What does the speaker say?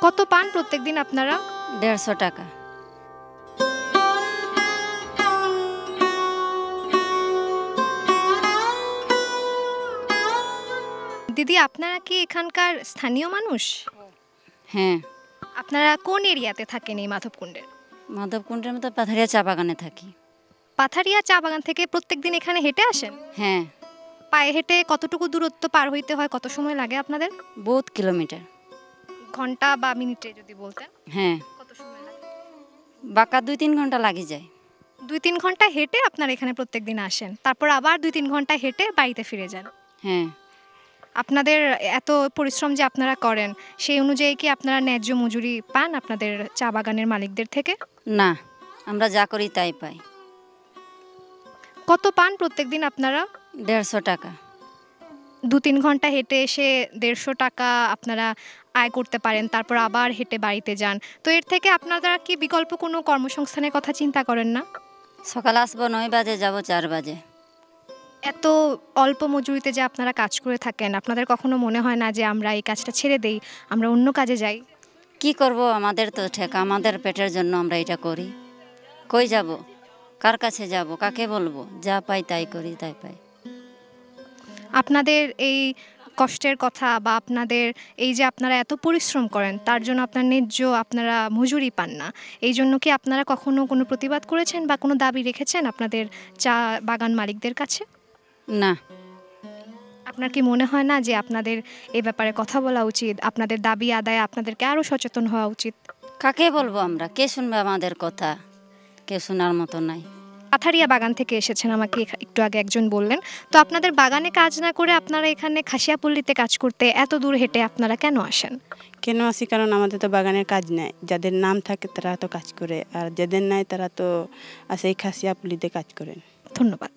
কত পান প্রত্যেকদিন আপনারা? 150 টাকা। দিদি, আপনারা কি এখানকার স্থানীয় মানুষ? হ্যাঁ। আপনারা কোন এরিয়াতে থাকেন এই মাধবকুণ্ডের? মাধবকুণ্ডের মতো পাথারিয়া চা বাগানে থাকি। পাথারিয়া চা বাগান থেকে প্রত্যেকদিন এখানে হেঁটে আসেন? হ্যাঁ। পায়ে হেঁটে কতটুকু দূরত্ব পার হইতে হয়, কত সময় লাগে আপনাদের? বহুত কিলোমিটার। ঘন্টা বা মিনিটে যদি বলতেন। হ্যাঁ, কত সময় লাগে? বাঁকা 2-3 ঘন্টা লাগি যায়। 2-3 ঘন্টা হেঁটে আপনারা এখানে প্রত্যেকদিন আসেন, তারপর আবার 2-3 ঘন্টা হেঁটে বাড়িতে ফিরে যান। হ্যাঁ। আপনাদের এত পরিশ্রম যে আপনারা করেন, সেই অনুযায়ী কি আপনারা ন্যায্য মজুরি পান আপনাদের চা বাগানের মালিকদের থেকে? না, আমরা যা করি তাই পাই। কত পান প্রত্যেকদিন আপনারা? 150 টাকা। 2-3 ঘন্টা হেঁটে এসে 150 টাকা আপনারা আয় করতে পারেন, তারপর আবার হেঁটে বাড়িতে যান। তো এর থেকে আপনারা কি বিকল্প কোনো কর্মসংস্থানের কথা চিন্তা করেন না? সকালে আসবো 9 বাজে, যাব 4 বাজে। এত অল্প মজুরিতে যে আপনারা কাজ করে থাকেন, আপনাদের কখনো মনে হয় না যে আমরা এই কাজটা ছেড়ে দেই, আমরা অন্য কাজে যাই? কি করব, আমাদের তো ঠেকা, আমাদের পেটের জন্য আমরা এটা করি। কই যাব, কার কাছে যাব, কাকে বলবো? যা পাই তাই করি, তাই পাই। আপনাদের এই কষ্টের কথা বা আপনাদের এই যে আপনারা এত পরিশ্রম করেন, তার জন্য আপনার ন্যায্য আপনারা মজুরি পান না, এই জন্য কি আপনারা কখনো কোনো প্রতিবাদ করেছেন বা কোনো দাবি রেখেছেন আপনাদের চা বাগান মালিকদের কাছে? না। আপনার কি মনে হয় না যে আপনাদের এই ব্যাপারে কথা বলা উচিত, আপনাদের দাবি আদায়ে আপনাদেরকে আরও সচেতন হওয়া উচিত? কাকে বলবো আমরা? কে শুনবে আমাদের কথা? কেউ শোনার মতো নাই। পাথারিয়া বাগান থেকে এসেছেন আমাকে একটু আগে একজন বললেন। তো আপনাদের বাগানে কাজ না করে আপনারা এখানে খাসিয়াপল্লীতে কাজ করতে এত দূর হেঁটে আপনারা কেন আসেন? কেন আসি? কারণ আমাদের তো বাগানের কাজ নাই। যাদের নাম থাকে তারা তো কাজ করে, আর যাদের নাই তারা তো আসে এই খাসিয়াপল্লীতে কাজ করেন। ধন্যবাদ।